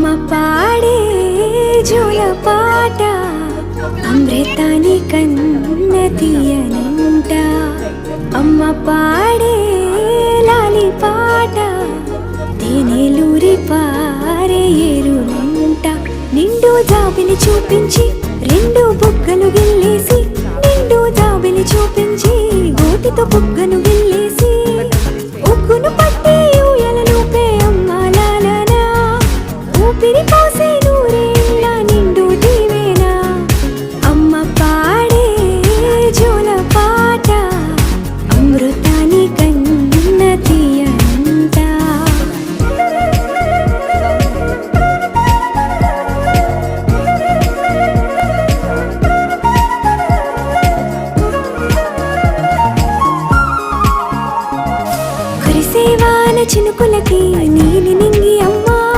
అమ్మ పాడే జోల పాట అమృతాని కన్న తీయనంట. అమ్మ పాడే లాలి పాట తేనెలూరి పారే ఏరునంట. నిండు జాబిని చూపించి రెండు బుగ్గలు గిల్లేసి, నిండు జాబిని చూపించి గోటితో బుగ్గను